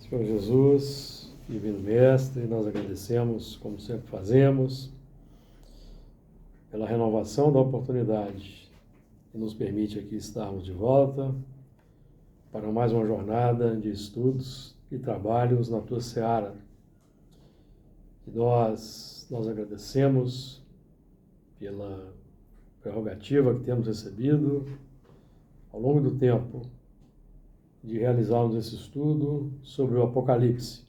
Senhor Jesus, Divino Mestre, nós agradecemos, como sempre fazemos, pela renovação da oportunidade que nos permite aqui estarmos de volta para mais uma jornada de estudos e trabalhos na Tua Seara. E nós agradecemos pela prerrogativa que temos recebido ao longo do tempo de realizarmos esse estudo sobre o Apocalipse.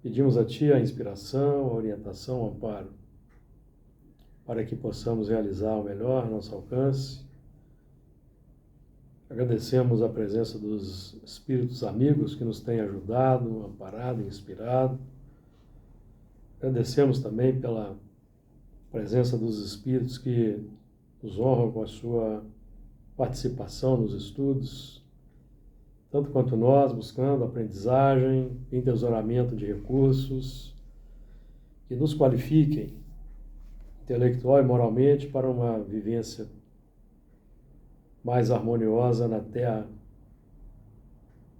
Pedimos a Ti a inspiração, a orientação, o amparo, para que possamos realizar o melhor ao nosso alcance. Agradecemos a presença dos espíritos amigos que nos têm ajudado, amparado e inspirado. Agradecemos também pela presença dos espíritos que nos honram com a sua participação nos estudos, tanto quanto nós, buscando aprendizagem, entesouramento de recursos que nos qualifiquem intelectual e moralmente para uma vivência mais harmoniosa na Terra,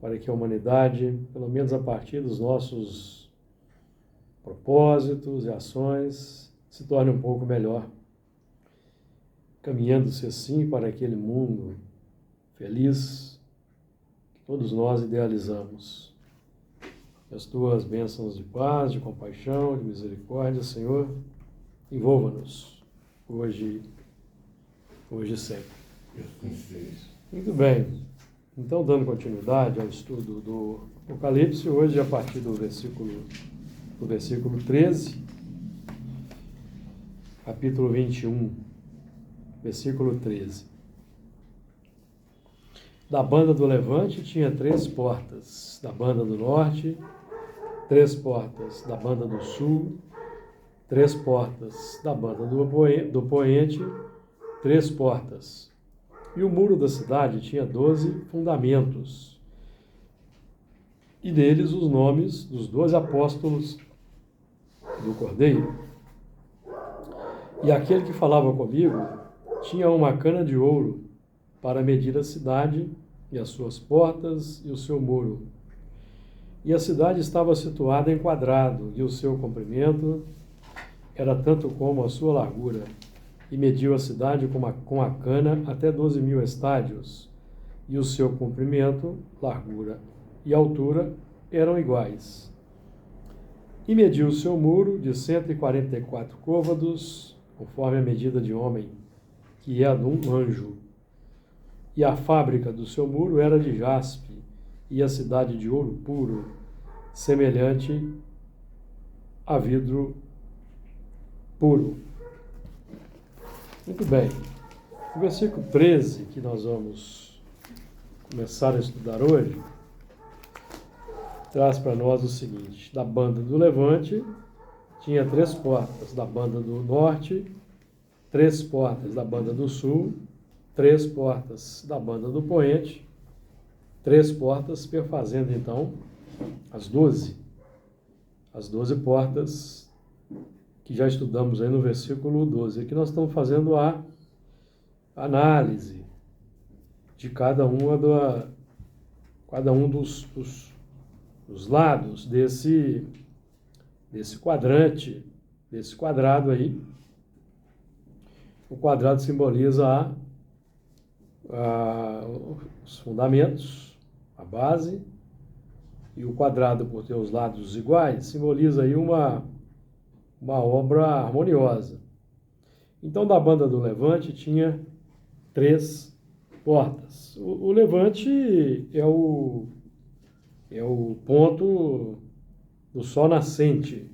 para que a humanidade, pelo menos a partir dos nossos propósitos e ações, se torne um pouco melhor, caminhando-se assim para aquele mundo feliz que todos nós idealizamos. Que as Tuas bênçãos de paz, de compaixão, de misericórdia, Senhor, envolva-nos hoje e sempre. Muito bem. Então, dando continuidade ao estudo do Apocalipse, hoje a partir do versículo 13, capítulo 21, versículo 13. Da banda do Levante tinha 3 portas, da banda do Norte, 3 portas, da banda do Sul, 3 portas, da banda do Poente, 3 portas. E o muro da cidade tinha 12 fundamentos, e neles os nomes dos 12 apóstolos do Cordeiro. E aquele que falava comigo tinha uma cana de ouro para medir a cidade e as suas portas e o seu muro. E a cidade estava situada em quadrado, e o seu comprimento era tanto como a sua largura. E mediu a cidade com a cana até 12.000 estádios, e o seu comprimento, largura e altura eram iguais. E mediu o seu muro de 144 côvados, conforme a medida de homem, que é a de um anjo. E a fábrica do seu muro era de jaspe, e a cidade de ouro puro, semelhante a vidro puro. Muito bem. O versículo 13, que nós vamos começar a estudar hoje, traz para nós o seguinte: da banda do Levante tinha 3 portas, da banda do Norte, 3 portas, da banda do Sul, 3 portas, da banda do Poente, 3 portas, perfazendo então as 12 portas que já estudamos aí no versículo 12. Aqui nós estamos fazendo a análise de cada um dos lados desse quadrante, desse quadrado aí. O quadrado simboliza os fundamentos, a base, e o quadrado, por ter os lados iguais, simboliza aí uma obra harmoniosa. Então, da banda do Levante tinha 3 portas. O Levante é o ponto do sol nascente.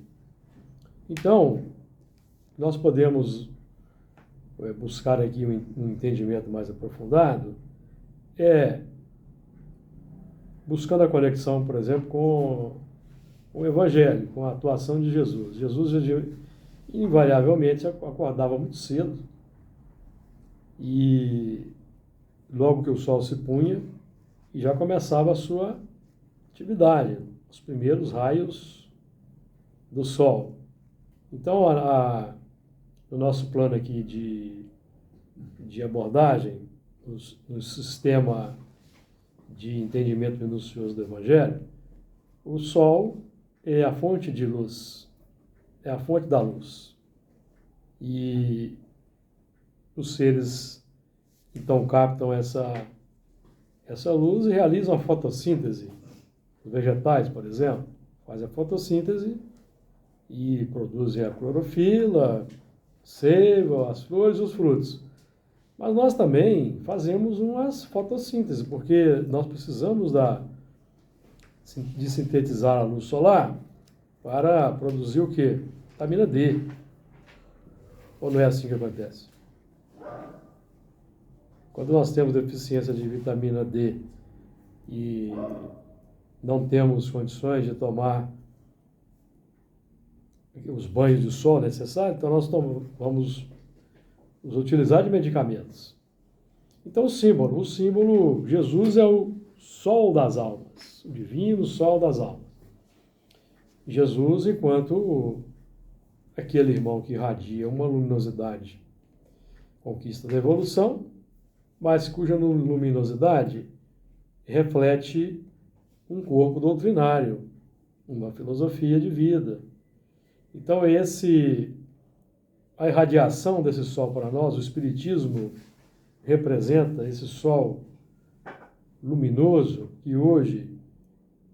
Então, nós podemos buscar aqui um entendimento mais aprofundado, buscando a conexão, por exemplo, com o Evangelho, com a atuação de Jesus. Jesus, invariavelmente, acordava muito cedo e logo que o sol se punha, e já começava a sua atividade, os primeiros raios do sol. Então, no nosso plano aqui de abordagem, no sistema de entendimento minucioso do Evangelho, o Sol é a fonte de luz, é a fonte da luz. E os seres, então, captam essa luz e realizam a fotossíntese. Os vegetais, por exemplo, fazem a fotossíntese e produzem a clorofila, seiva, as flores e os frutos. Mas nós também fazemos umas fotossíntese, porque nós precisamos de sintetizar a luz solar para produzir o quê? Vitamina D. Ou não é assim que acontece? Quando nós temos deficiência de vitamina D e não temos condições de tomar os banhos de sol necessários, então nós vamos nos utilizar de medicamentos. Então o símbolo, Jesus é o sol das almas, o divino sol das almas. Jesus, enquanto aquele irmão que irradia uma luminosidade, conquista da evolução, mas cuja luminosidade reflete um corpo doutrinário, uma filosofia de vida. Então a irradiação desse sol para nós, o Espiritismo representa esse sol luminoso que hoje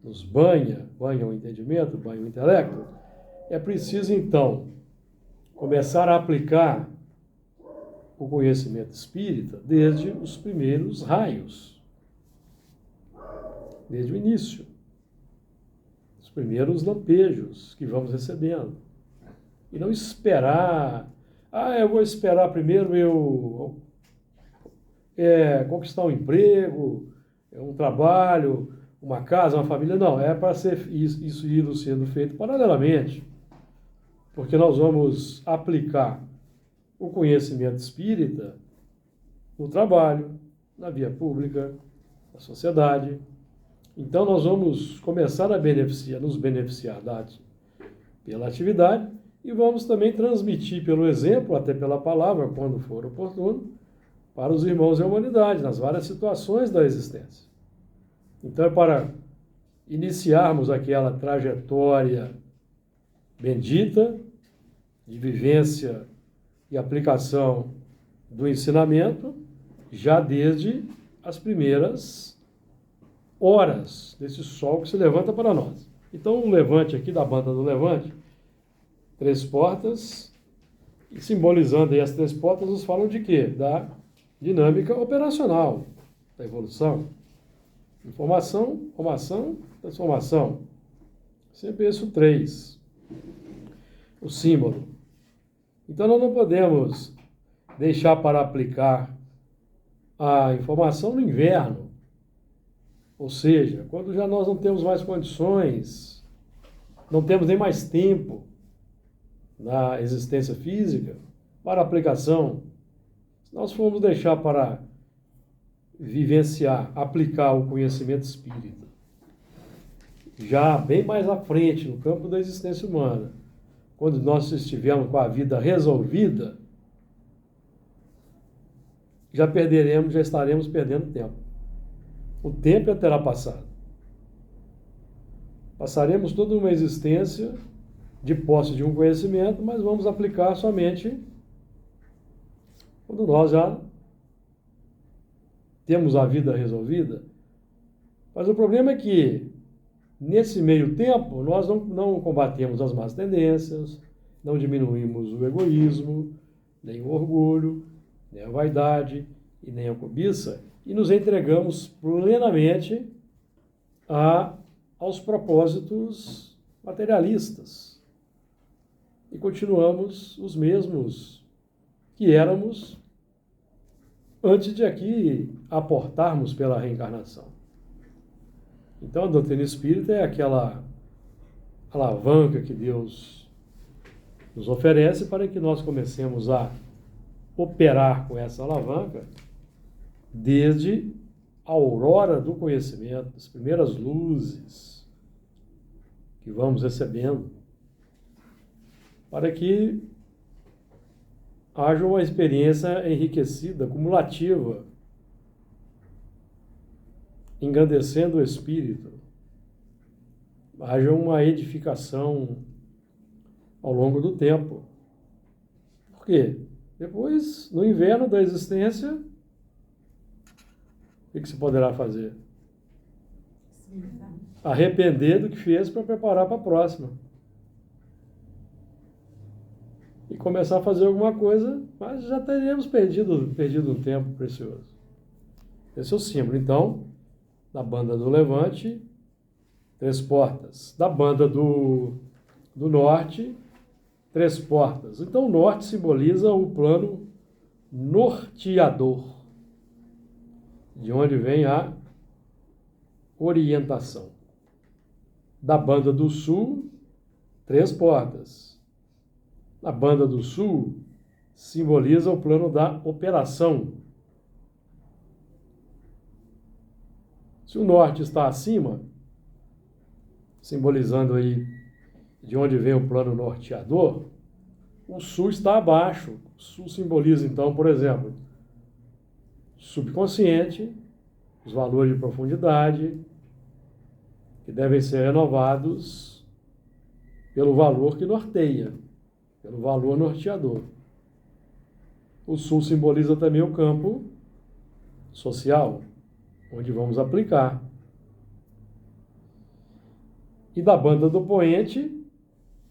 nos banha o entendimento, banha o intelecto. É preciso, então, começar a aplicar o conhecimento espírita desde os primeiros raios, desde o início, os primeiros lampejos que vamos recebendo. E não esperar, eu vou esperar primeiro eu conquistar um emprego, um trabalho, uma casa, uma família. Não, é para ser isso ir sendo feito paralelamente, porque nós vamos aplicar o conhecimento espírita no trabalho, na via pública, na sociedade. Então nós vamos começar a nos beneficiar pela atividade e vamos também transmitir pelo exemplo, até pela palavra, quando for oportuno, para os irmãos da humanidade, nas várias situações da existência. Então é para iniciarmos aquela trajetória bendita de vivência e aplicação do ensinamento, já desde as primeiras horas desse sol que se levanta para nós. Então, o levante aqui, da banda do levante, 3 portas, e simbolizando aí as 3 portas, nos falam de quê? Da dinâmica operacional, da evolução. Informação, formação, transformação. Sempre isso 3. O símbolo. Então, nós não podemos deixar para aplicar a informação no inverno. Ou seja, quando já nós não temos mais condições, não temos nem mais tempo na existência física para aplicação. Se nós formos deixar para vivenciar, aplicar o conhecimento espírita, já bem mais à frente, no campo da existência humana, quando nós estivermos com a vida resolvida, já estaremos perdendo tempo. O tempo já terá passado. Passaremos toda uma existência de posse de um conhecimento, mas vamos aplicar somente quando nós já temos a vida resolvida. Mas o problema é que, nesse meio tempo, nós não combatemos as más tendências, não diminuímos o egoísmo, nem o orgulho, nem a vaidade e nem a cobiça, e nos entregamos plenamente aos propósitos materialistas. E continuamos os mesmos que éramos antes de aqui aportarmos pela reencarnação. Então, a doutrina espírita é aquela alavanca que Deus nos oferece para que nós comecemos a operar com essa alavanca desde a aurora do conhecimento, as primeiras luzes que vamos recebendo, para que haja uma experiência enriquecida, cumulativa, engrandecendo o espírito, haja uma edificação ao longo do tempo. Por quê? Depois, no inverno da existência, o que se poderá fazer? Arrepender do que fez para preparar para a próxima. E começar a fazer alguma coisa, mas já teríamos perdido um tempo precioso. Esse é o símbolo. Então, da banda do Levante, 3 portas. Da banda do Norte, 3 portas. Então, o Norte simboliza o plano norteador, de onde vem a orientação. Da banda do Sul, 3 portas. A banda do Sul simboliza o plano da operação. Se o Norte está acima, simbolizando aí de onde vem o plano norteador, o Sul está abaixo. O Sul simboliza, então, por exemplo, subconsciente, os valores de profundidade, que devem ser renovados pelo valor que norteia, pelo valor norteador. O Sul simboliza também o campo social, onde vamos aplicar. E da banda do poente,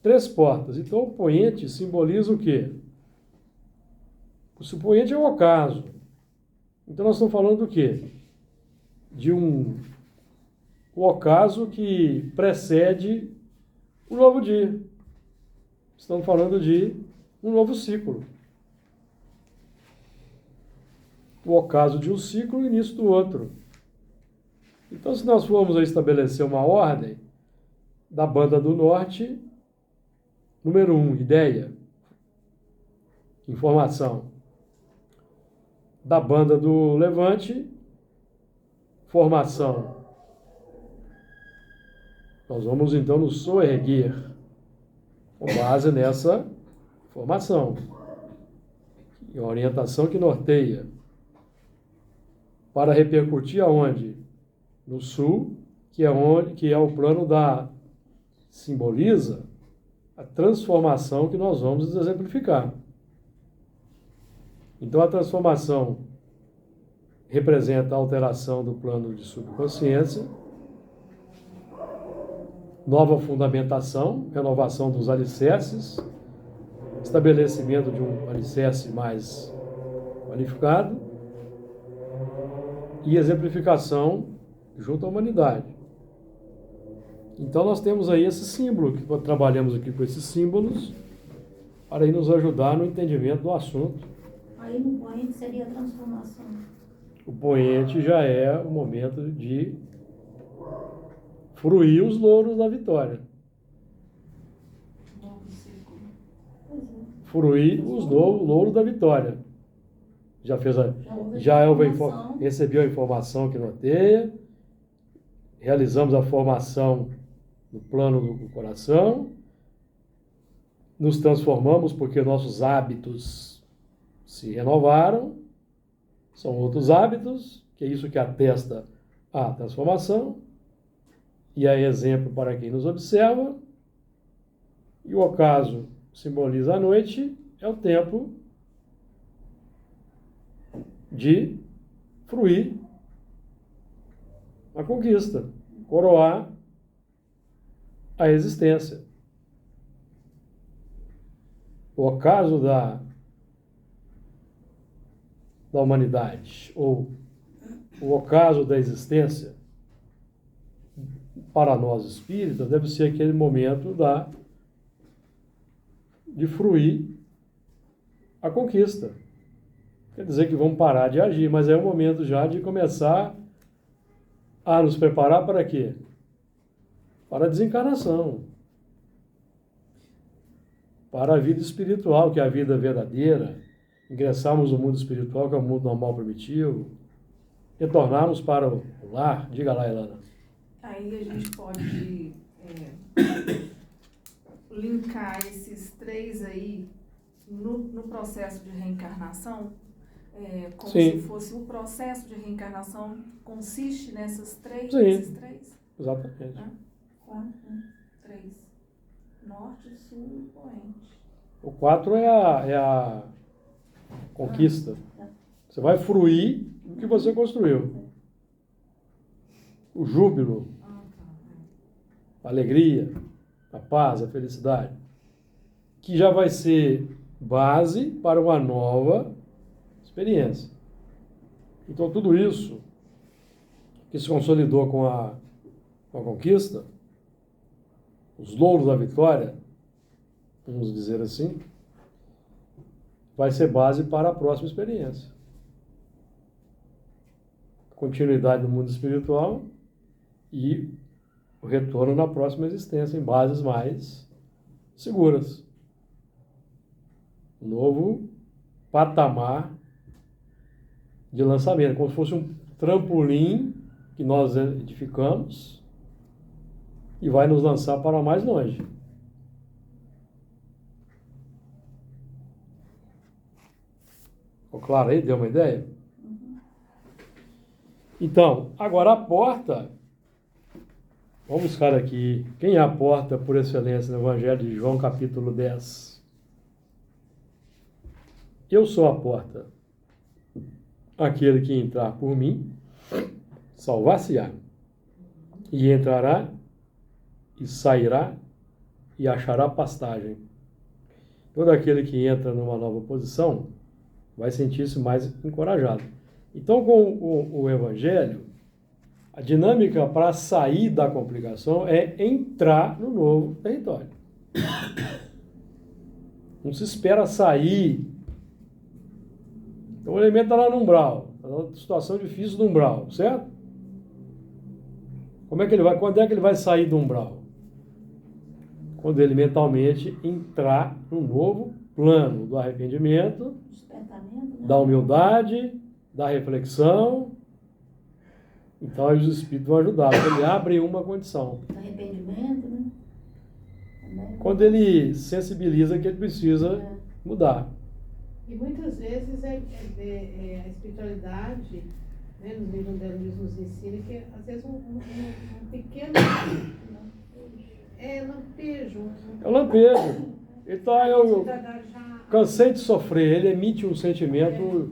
3 portas. Então, o poente simboliza o quê? O poente é o ocaso. Então, nós estamos falando do quê? O ocaso que precede o novo dia. Estamos falando de um novo ciclo. O ocaso de um ciclo e o início do outro. Então, se nós formos a estabelecer uma ordem, da banda do Norte, número 1, ideia, informação. Da banda do Levante, formação. Nós vamos então nos soerguer com base nessa formação. E a orientação que norteia. Para repercutir aonde? No Sul, que é o plano simboliza a transformação que nós vamos exemplificar. Então, a transformação representa a alteração do plano de subconsciência, nova fundamentação, renovação dos alicerces, estabelecimento de um alicerce mais qualificado e exemplificação junto à humanidade. Então, nós temos aí esse símbolo, que trabalhamos aqui com esses símbolos, para ir nos ajudar no entendimento do assunto. Aí no poente seria a transformação. O poente já é o momento de fruir os louros da vitória. Novo ciclo. Fruir os louros da vitória. Recebeu a informação que norteia, realizamos a formação no plano do coração, nos transformamos porque nossos hábitos se renovaram, são outros hábitos, que é isso que atesta a transformação, e é exemplo para quem nos observa, e o ocaso simboliza a noite, é o tempo de fruir a conquista, coroar a existência. O ocaso da humanidade, ou o ocaso da existência, para nós espíritas, deve ser aquele momento de fruir a conquista. Quer dizer que vamos parar de agir, mas é o momento já de começar a nos preparar para quê? Para a desencarnação. Para a vida espiritual, que é a vida verdadeira. Ingressarmos no mundo espiritual, que é o mundo normal primitivo. Retornarmos para o lar. Diga lá, Elana. Aí a gente pode linkar esses 3 aí no processo de reencarnação, como Sim. se fosse o processo de reencarnação consiste nesses três? Sim. Nesses três? Exatamente. Né? 4. Três. Norte, sul e poente. O 4 é a conquista. Você vai fruir o que você construiu. O júbilo, Ah, tá. a alegria, a paz, a felicidade. Que já vai ser base para uma nova experiência. Então, tudo isso que se consolidou com a conquista, os louros da vitória, vamos dizer assim, vai ser base para a próxima experiência. Continuidade no mundo espiritual e o retorno na próxima existência em bases mais seguras. Um novo patamar de lançamento, como se fosse um trampolim que nós edificamos e vai nos lançar para mais longe. Ficou claro aí? Deu uma ideia? Então, agora a porta, vamos buscar aqui, quem é a porta por excelência no Evangelho de João, capítulo 10? Eu sou a porta. Aquele que entrar por mim, salvar-se-á. E entrará, e sairá, e achará pastagem. Todo aquele que entra numa nova posição vai sentir-se mais encorajado. Então, com o Evangelho, a dinâmica para sair da complicação é entrar no novo território. Não se espera sair. Então, o elemento está lá no umbral, está numa situação difícil do umbral, certo? Como é que ele vai? Quando é que ele vai sair do umbral? Quando ele mentalmente entrar no novo plano do arrependimento, Despertamento, né? da humildade, da reflexão. Então aí os espíritos vão ajudar. Ele abre uma condição. Arrependimento, né? Também. Quando ele sensibiliza que ele precisa mudar. E muitas vezes a espiritualidade, né, nos livros dela nos ensina que às vezes um pequeno lampejo. É o lampejo. Então eu já cansei de sofrer. Ele emite um sentimento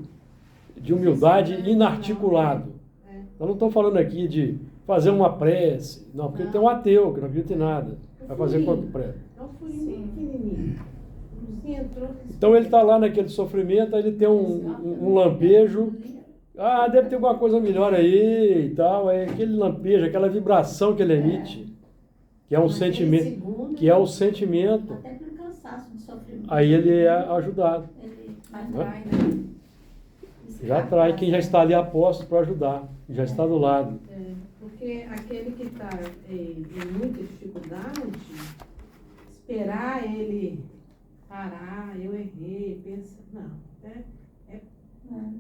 de humildade inarticulado. Eu não estou falando aqui de fazer uma prece. Não, porque tem um ateu que não acredita em nada. Vai fazer quanto prece? é um furinho pequenininho. Entrou, Então ele está lá naquele sofrimento, aí ele tem um lampejo. Ah, deve ter alguma coisa melhor aí e tal. É aquele lampejo, aquela vibração que ele emite, que é um sentimento, Segundo, que é o sentimento. até pelo cansaço de sofrimento. Aí ele é ajudado. Ele Atrai, né? Já atrai quem já está ali a posto para ajudar, já está do lado. porque aquele que está em muita dificuldade, esperar ele parar, eu errei, pensa, não,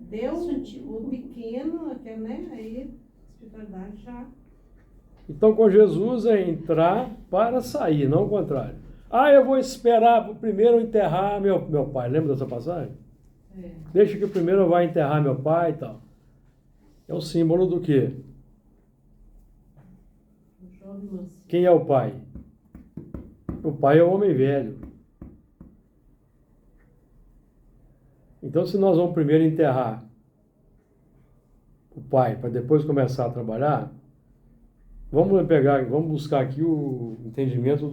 deu sutil. o pequeno, até, né? Aí a espiritualidade já. Então com Jesus é entrar para sair, não o contrário. Ah, eu vou esperar primeiro enterrar meu pai. Lembra dessa passagem? Deixa que primeiro eu vá enterrar meu pai e tal. É o símbolo do quê? Quem é o pai? O pai é o homem velho. Então, se nós vamos primeiro enterrar o pai para depois começar a trabalhar, vamos buscar aqui o entendimento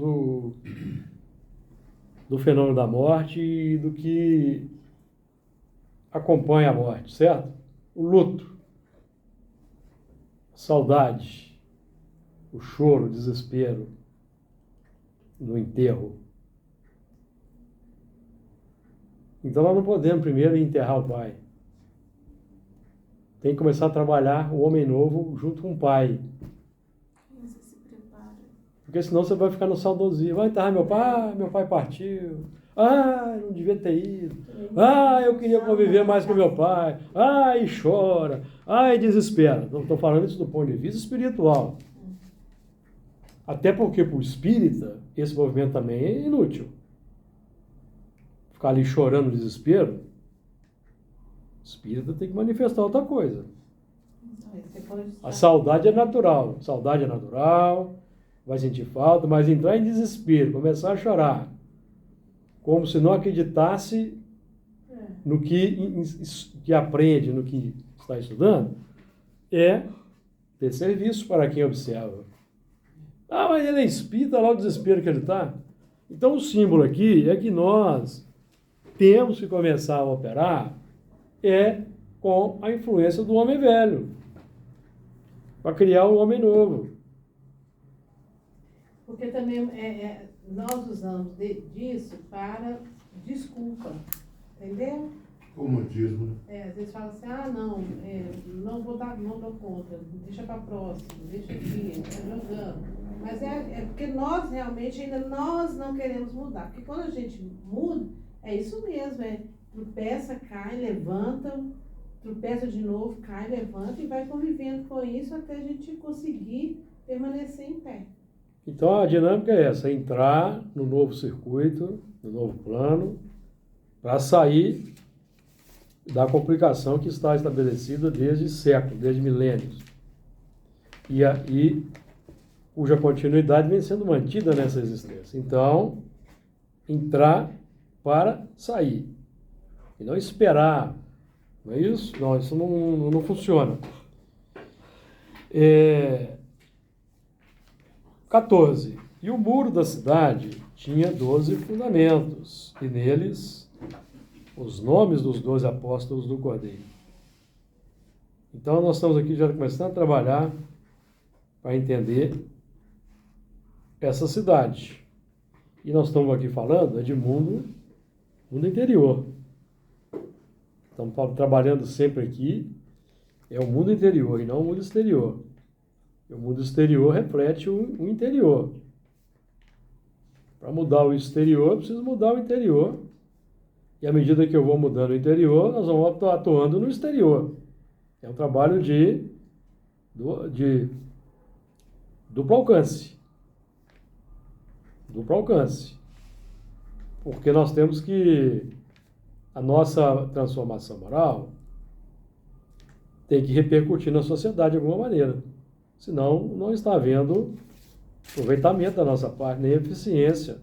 do fenômeno da morte e do que acompanha a morte, certo? O luto, a saudade, o choro, o desespero no enterro. Então nós não podemos primeiro enterrar o pai. Tem que começar a trabalhar o homem novo junto com o pai. Você se prepara. Porque senão você vai ficar no saudosismo. Vai enterrar meu pai partiu. Ah, não devia ter ido. Ah, eu queria conviver mais com meu pai. Ah, e chora. Ah, e desespera. Não estou falando isso do ponto de vista espiritual. Até porque para o espírita, esse movimento também é inútil. Ficar ali chorando no desespero, O espírita tem que manifestar outra coisa. Aí você pode A saudade é natural. Saudade é natural, vai sentir falta, mas entrar em desespero, começar a chorar, como se não acreditasse no que aprende, no que está estudando, é ter serviço para quem observa. Ah, mas ele é espírita, olha lá o desespero que ele está. Então o símbolo aqui é que nós temos que começar a operar com a influência do homem velho, para criar um homem novo. Porque também nós usamos disso para desculpa, entendeu? Comodismo, né? Às vezes fala assim, não dou conta, deixa para próxima, deixa aqui, tá jogando. Mas é porque nós realmente ainda não queremos mudar. Porque quando a gente muda, é isso mesmo, tropeça, cai, levanta, tropeça de novo, cai, levanta e vai convivendo com isso até a gente conseguir permanecer em pé. Então a dinâmica é essa, entrar no novo circuito, no novo plano, para sair da complicação que está estabelecida desde séculos, desde milênios. E cuja continuidade vem sendo mantida nessa existência. Então, entrar para sair. E não esperar. Não é isso? Não, isso não funciona. 14. E o muro da cidade tinha 12 fundamentos, e neles os nomes dos 12 apóstolos do Cordeiro. Então nós estamos aqui já começando a trabalhar para entender essa cidade. E nós estamos aqui falando de mundo interior. Estamos trabalhando sempre aqui, é o mundo interior e não o mundo exterior. O mundo exterior reflete o interior. Para mudar o exterior, eu preciso mudar o interior. E à medida que eu vou mudando o interior, nós vamos atuando no exterior. É um trabalho de duplo alcance. Duplo alcance. Porque nós temos que... A nossa transformação moral tem que repercutir na sociedade de alguma maneira. Senão, não está havendo aproveitamento da nossa parte, nem eficiência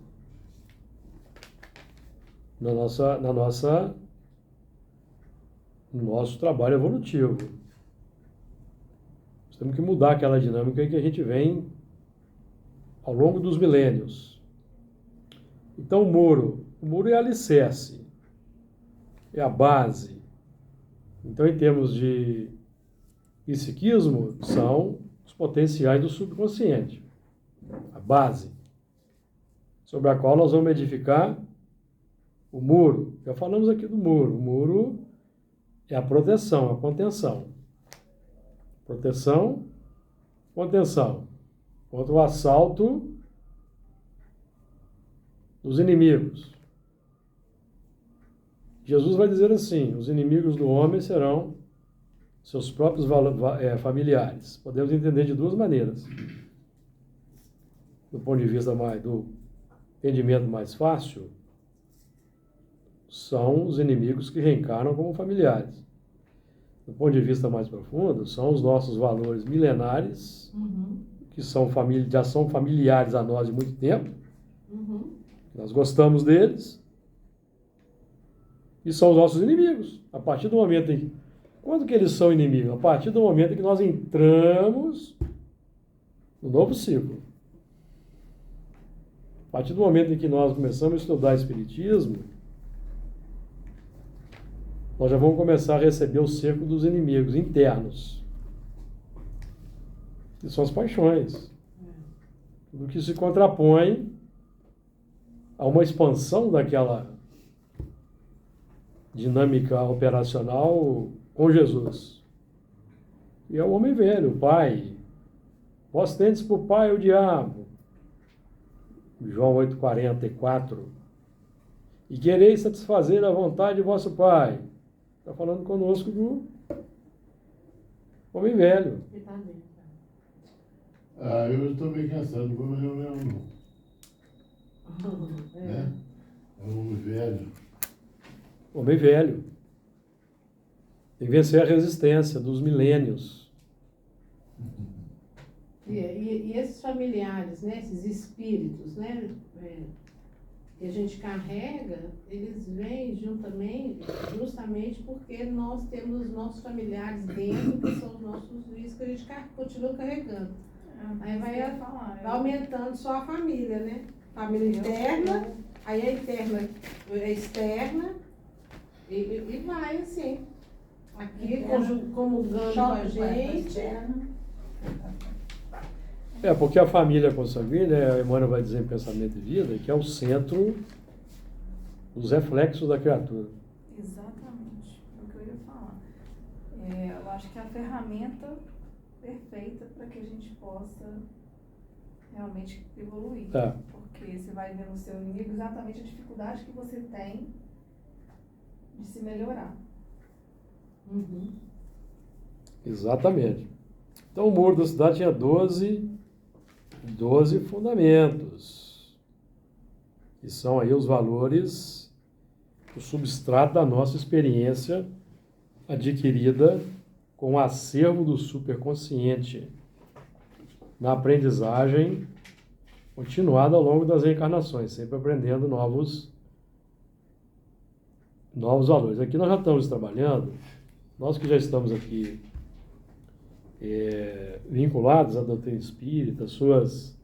no nosso trabalho evolutivo. Nós temos que mudar aquela dinâmica em que a gente vem ao longo dos milênios. Então, o muro é alicerce, é a base. Então, em termos de psiquismo, são os potenciais do subconsciente, a base, sobre a qual nós vamos edificar o muro. Já falamos aqui do muro. O muro é a proteção, a contenção. Proteção, contenção. Contra o assalto dos inimigos. Jesus vai dizer assim, os inimigos do homem serão seus próprios familiares. Podemos entender de duas maneiras. Do ponto de vista do entendimento mais fácil, são os inimigos que reencarnam como familiares. Do ponto de vista mais profundo, são os nossos valores milenares, que já são familiares a nós de muito tempo. Nós gostamos deles. E são os nossos inimigos. A partir do momento em que... Quando que eles são inimigos? A partir do momento em que nós entramos no novo ciclo. A partir do momento em que nós começamos a estudar Espiritismo, nós já vamos começar a receber o cerco dos inimigos internos. Que são as paixões. Tudo que se contrapõe a uma expansão daquela dinâmica operacional com Jesus. E é o homem velho, o pai. Vós tendes por pai o diabo. João 8,44. E quereis satisfazer a vontade de vosso pai. Está falando conosco do homem velho. Eu estou bem cansado, não vou mais não. Né? É um homem velho. Homem velho. Tem que vencer a resistência dos milênios. E esses familiares, né, esses espíritos, né, que a gente carrega, eles vêm justamente porque nós temos os nossos familiares dentro, que são os nossos vícios, que a gente continua carregando. Aí vai aumentando só a família, né? Família interna, aí a interna, a externa, e vai assim. Aqui comungando com a gente. Porque a família consanguínea, a Emmanuel vai dizer em Pensamento e Vida, que é o centro dos reflexos da criatura. Exatamente, é o que eu ia falar. Eu acho que é a ferramenta perfeita para que a gente possa realmente evoluir. Porque você vai ver no seu inimigo exatamente a dificuldade que você tem de se melhorar. Uhum. Exatamente. Então o muro da cidade tinha 12 fundamentos, que são aí os valores, o substrato da nossa experiência adquirida com o acervo do superconsciente na aprendizagem continuada ao longo das reencarnações, sempre aprendendo novos valores. Aqui nós já estamos trabalhando, nós que já estamos aqui vinculados à doutrina espírita, às suas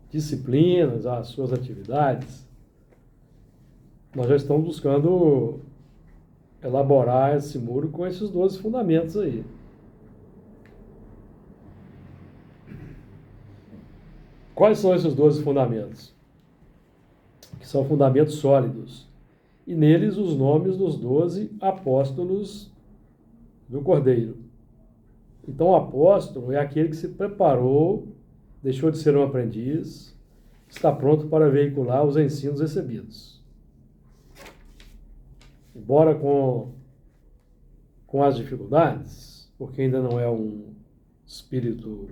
disciplinas, às suas atividades, nós já estamos buscando elaborar esse muro com esses 12 fundamentos aí. Quais são esses 12 fundamentos? Que são fundamentos sólidos. E neles os nomes dos 12 apóstolos do Cordeiro. Então o apóstolo é aquele que se preparou, deixou de ser um aprendiz, está pronto para veicular os ensinos recebidos. Embora com as dificuldades, porque ainda não é um espírito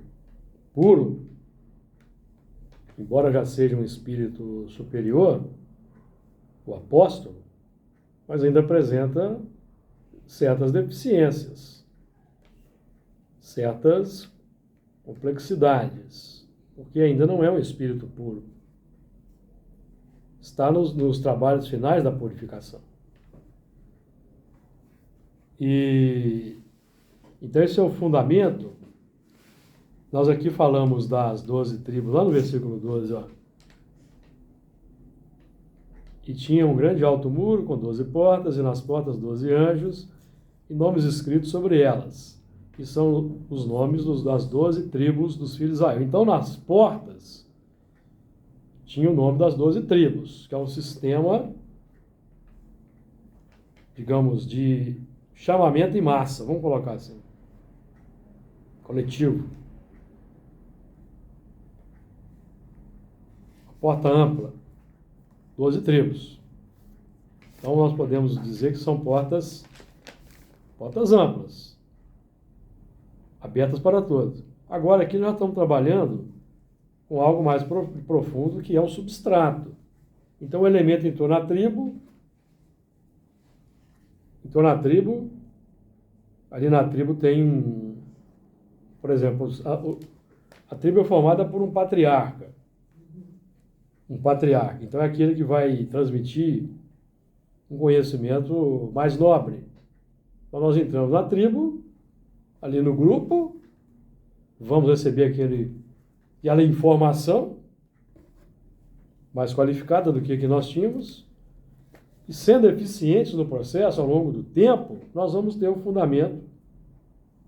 puro, embora já seja um espírito superior, o apóstolo, mas ainda apresenta certas deficiências, certas complexidades, porque ainda não é um espírito puro. Está nos trabalhos finais da purificação. Então esse é o fundamento. Nós aqui falamos das 12 tribos, lá no versículo 12, ó. E tinha um grande alto muro com 12 portas, e nas portas 12 anjos, e nomes escritos sobre elas, que são os nomes das 12 tribos dos filhos de Israel. Então, nas portas, tinha o nome das 12 tribos, que é um sistema, digamos, de chamamento em massa, vamos colocar assim, coletivo. A porta ampla, 12 tribos. Então nós podemos dizer que são portas amplas, abertas para todos. Agora aqui nós estamos trabalhando com algo mais profundo, que é o substrato. Então o elemento em torno da tribo, ali na tribo tem, por exemplo, a tribo é formada por um patriarca. Então é aquele que vai transmitir um conhecimento mais nobre. Então nós entramos na tribo, ali no grupo, vamos receber aquela informação mais qualificada do que nós tínhamos, e sendo eficientes no processo ao longo do tempo, nós vamos ter o fundamento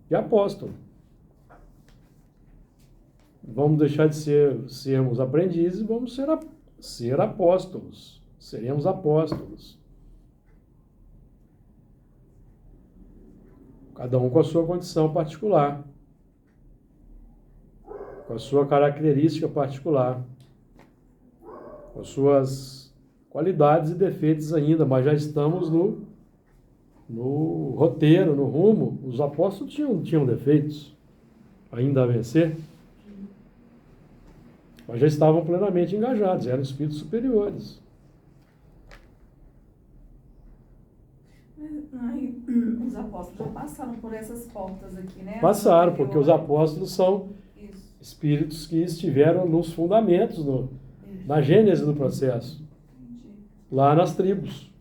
de apóstolo. Vamos deixar de sermos aprendizes e vamos ser apóstolos. Seremos apóstolos. Cada um com a sua condição particular, com a sua característica particular, com as suas qualidades e defeitos ainda, mas já estamos no roteiro, no rumo. Os apóstolos tinham defeitos ainda a vencer, mas já estavam plenamente engajados, eram espíritos superiores. Aí, Os apóstolos já passaram por essas portas aqui, né? Passaram, porque os apóstolos são Isso. espíritos que estiveram nos fundamentos, na gênese do processo, Entendi. lá nas tribos.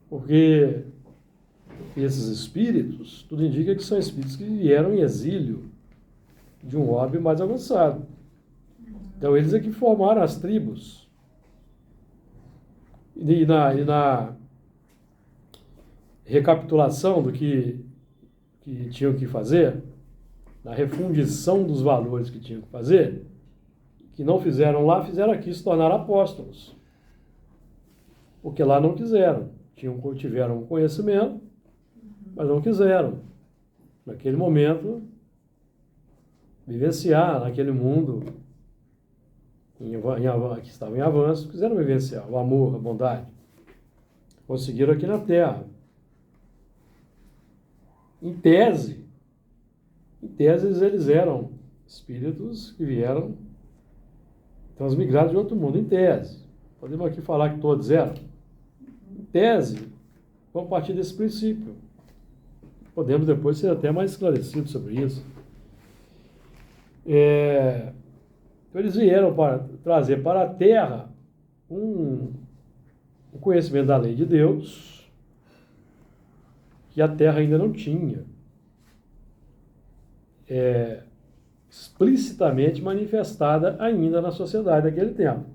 Porque esses espíritos, tudo indica que são espíritos que vieram em exílio de um orbe mais avançado. Então eles é que formaram as tribos. E na recapitulação do que tinham que fazer, na refundição dos valores que tinham que fazer, que não fizeram lá, fizeram aqui, se tornaram apóstolos. Porque lá não quiseram. Tiveram conhecimento, mas não quiseram, naquele momento, vivenciar naquele mundo que estava em avanço, quiseram vivenciar o amor, a bondade. Conseguiram aqui na Terra. Em tese, eles eram espíritos que vieram transmigrados de outro mundo, em tese. Podemos aqui falar que todos eram. Em tese, vamos partir desse princípio. Podemos depois ser até mais esclarecidos sobre isso. Então eles vieram para trazer para a Terra um conhecimento da lei de Deus que a Terra ainda não tinha. Explicitamente manifestada ainda na sociedade daquele tempo.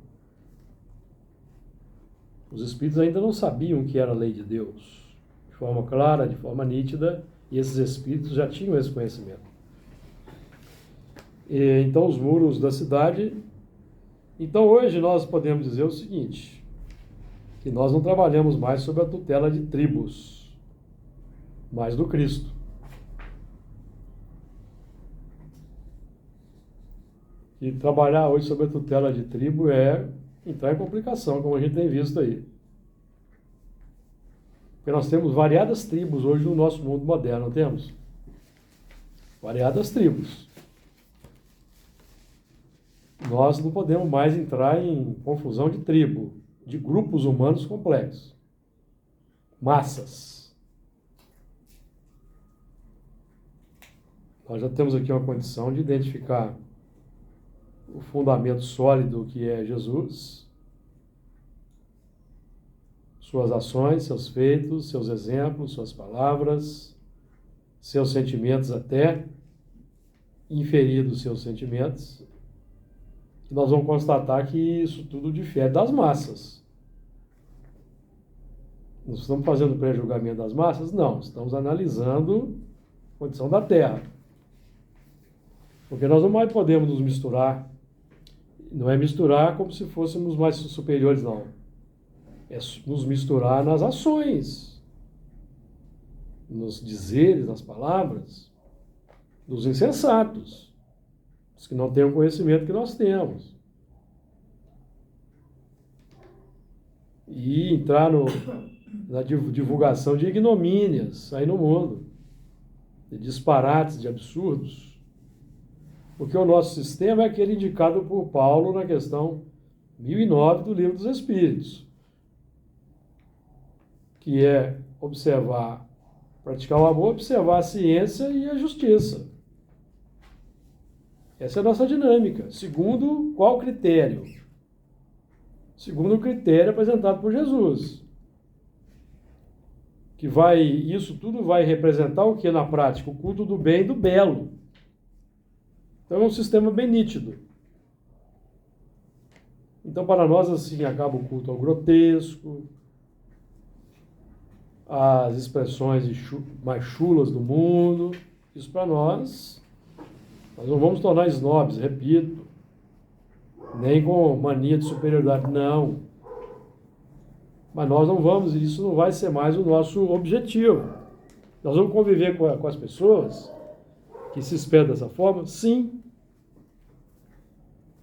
Os espíritos ainda não sabiam o que era a lei de Deus, de forma clara, de forma nítida, e esses espíritos já tinham esse conhecimento. Então, os muros da cidade... Então, hoje nós podemos dizer o seguinte, que nós não trabalhamos mais sob a tutela de tribos, mas do Cristo. E trabalhar hoje sob a tutela de tribo é entrar em complicação, como a gente tem visto aí. Porque nós temos variadas tribos hoje no nosso mundo moderno, não temos? Variadas tribos. Nós não podemos mais entrar em confusão de tribo, de grupos humanos complexos. Massas. Nós já temos aqui uma condição de identificar o fundamento sólido que é Jesus, suas ações, seus feitos, seus exemplos, suas palavras, seus sentimentos até, inferir dos seus sentimentos. E nós vamos constatar que isso tudo difere das massas. Nós estamos fazendo pré-julgamento das massas? Não, estamos analisando a condição da Terra. Porque nós não mais podemos nos misturar. Não é misturar como se fôssemos mais superiores, não. É nos misturar nas ações, nos dizeres, nas palavras, dos insensatos, os que não têm o conhecimento que nós temos. E entrar na divulgação de ignomínias aí no mundo, de disparates, de absurdos. Porque o nosso sistema é aquele indicado por Paulo na questão 1009 do Livro dos Espíritos, que é praticar o amor, observar a ciência e a justiça. Essa é a nossa dinâmica. Segundo qual critério? Segundo o critério apresentado por Jesus. Isso tudo vai representar o que na prática? O culto do bem e do belo. Então é um sistema bem nítido. Então para nós assim acaba o culto ao grotesco, as expressões mais chulas do mundo. Isso para nós não vamos tornar snobs, repito, nem com mania de superioridade, não. Mas nós não vamos, isso não vai ser mais o nosso objetivo. Nós vamos conviver com as pessoas que se espera dessa forma, sim.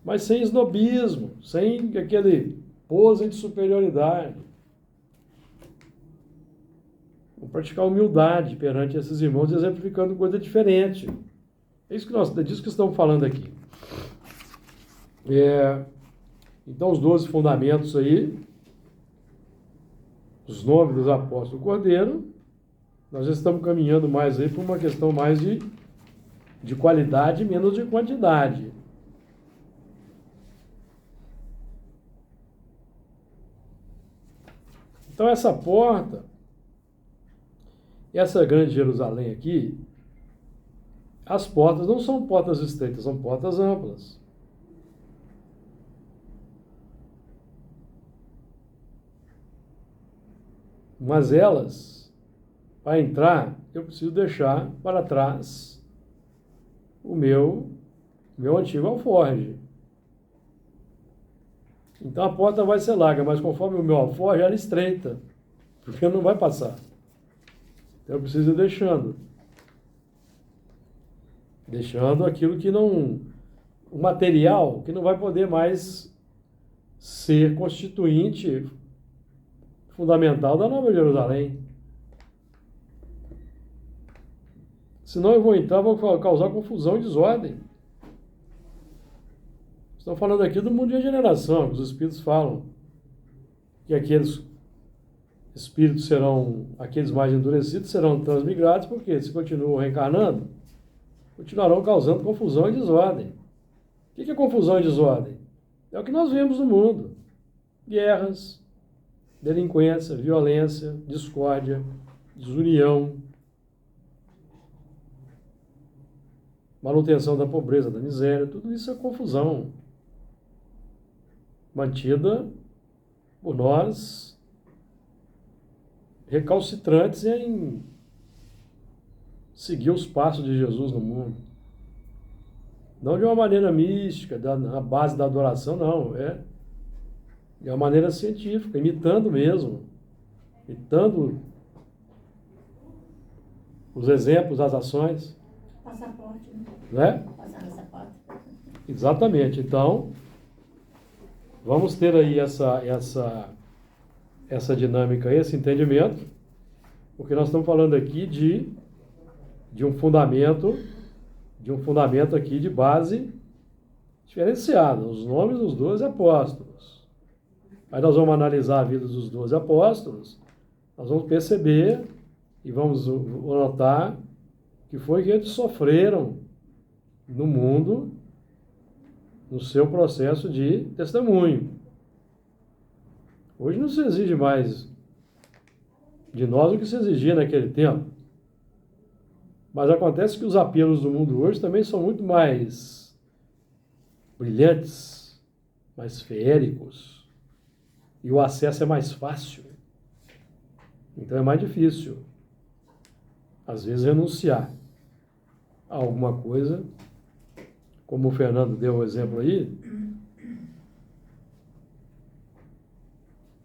Mas sem snobismo, sem aquele pose de superioridade. Vamos praticar humildade perante esses irmãos, exemplificando coisa diferente. É disso que estamos falando aqui. Então, os 12 fundamentos aí, os nomes dos apóstolos do Cordeiro, nós estamos caminhando mais aí para uma questão mais de qualidade e menos de quantidade. Então essa porta, essa grande Jerusalém aqui, as portas não são portas estreitas, são portas amplas. Mas elas, para entrar, eu preciso deixar para trás o meu antigo alforje. Então a porta vai ser larga, mas conforme o meu alforje, ela estreita, porque não vai passar. Então eu preciso ir deixando aquilo que não, o material que não vai poder mais ser constituinte fundamental da Nova Jerusalém. Senão eu vou entrar, vou causar confusão e desordem. Estão falando aqui do mundo de regeneração, que os Espíritos falam que aqueles Espíritos serão, aqueles mais endurecidos serão transmigrados, porque se continuam reencarnando, continuarão causando confusão e desordem. O que é confusão e desordem? É o que nós vemos no mundo. Guerras, delinquência, violência, discórdia, desunião, manutenção da pobreza, da miséria, tudo isso é confusão mantida por nós recalcitrantes em seguir os passos de Jesus no mundo. Não de uma maneira mística, na base da adoração, não. É de uma maneira científica, imitando mesmo. Imitando os exemplos, as ações. Passaporte, né? Né? Passar nessa porta. Exatamente. Então, vamos ter aí essa dinâmica, esse entendimento, porque nós estamos falando aqui de um fundamento aqui de base diferenciada, os nomes dos 12 apóstolos. Aí nós vamos analisar a vida dos 12 apóstolos, nós vamos perceber e vamos notar que foi que eles sofreram no mundo, no seu processo de testemunho. Hoje não se exige mais de nós o que se exigia naquele tempo. Mas acontece que os apelos do mundo hoje também são muito mais brilhantes, mais feéricos, e o acesso é mais fácil. Então é mais difícil, às vezes, renunciar a alguma coisa, como o Fernando deu o exemplo aí,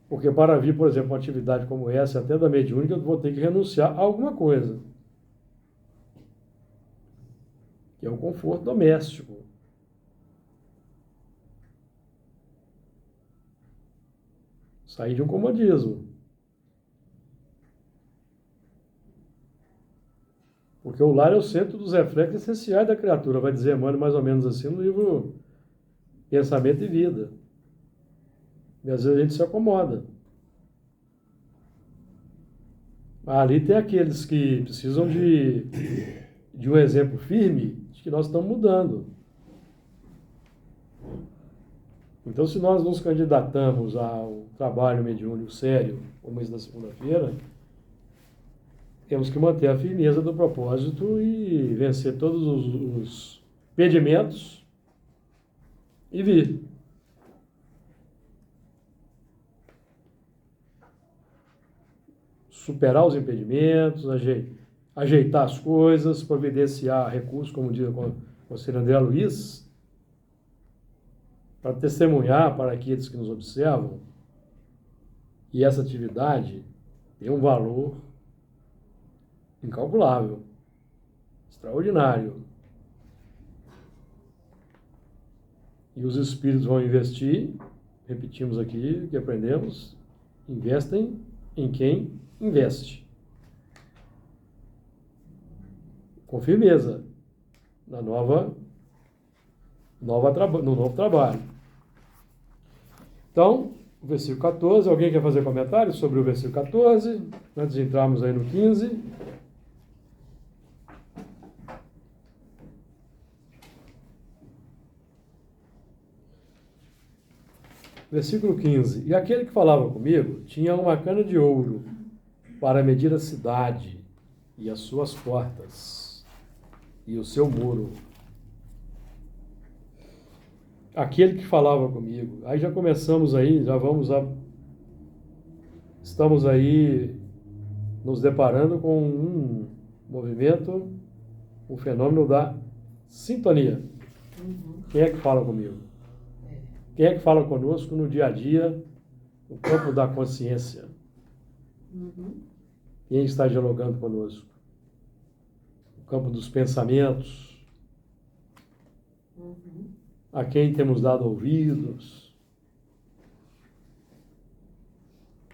porque para vir, por exemplo, uma atividade como essa, até da mediúnica, eu vou ter que renunciar a alguma coisa, que é o conforto doméstico. Sair de um comodismo. Porque o lar é o centro dos reflexos essenciais da criatura, vai dizer Emmanuel mais ou menos assim no livro Pensamento e Vida. E às vezes a gente se acomoda. Mas ali tem aqueles que precisam de um exemplo firme de que nós estamos mudando. Então, se nós nos candidatamos ao trabalho mediúnico sério, como esse da segunda-feira, temos que manter a firmeza do propósito e vencer todos os impedimentos e vir. Superar os impedimentos, ajeitar as coisas, providenciar recursos, como diz o conselheiro André Luiz, para testemunhar para aqueles que nos observam. E essa atividade tem um valor incalculável, extraordinário. E os espíritos vão investir, repetimos aqui o que aprendemos, investem em quem investe. Com firmeza, no novo trabalho. Então, o versículo 14. Alguém quer fazer comentário sobre o versículo 14? Antes de entrarmos aí no 15. Versículo 15. E aquele que falava comigo tinha uma cana de ouro para medir a cidade e as suas portas e o seu muro. Aquele que falava comigo. Aí já começamos aí, estamos aí nos deparando com um movimento, um fenômeno da sintonia. Quem é que fala comigo? Quem é que fala conosco no dia a dia, no campo da consciência? Quem está dialogando conosco? No campo dos pensamentos? A quem temos dado ouvidos?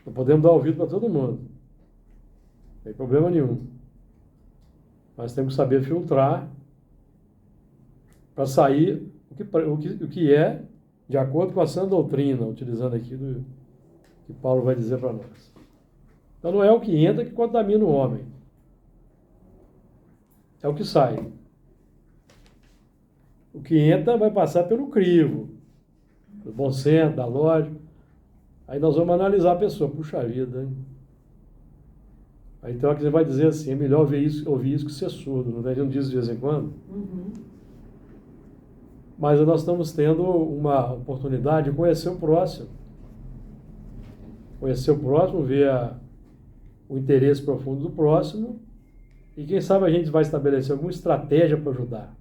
Não podemos dar ouvido para todo mundo. Não tem problema nenhum. Mas temos que saber filtrar para sair o que é de acordo com a sã doutrina, utilizando aqui do que Paulo vai dizer para nós. Então não é o que entra que contamina o homem. É o que sai. O que entra vai passar pelo crivo, do bom senso, da lógica. Aí nós vamos analisar a pessoa. Puxa vida, hein? Aí então você vai dizer assim, é melhor ouvir isso que ser surdo. Não, a gente não diz de vez em quando? Mas nós estamos tendo uma oportunidade de conhecer o próximo. Conhecer o próximo, ver o interesse profundo do próximo. E quem sabe a gente vai estabelecer alguma estratégia para ajudar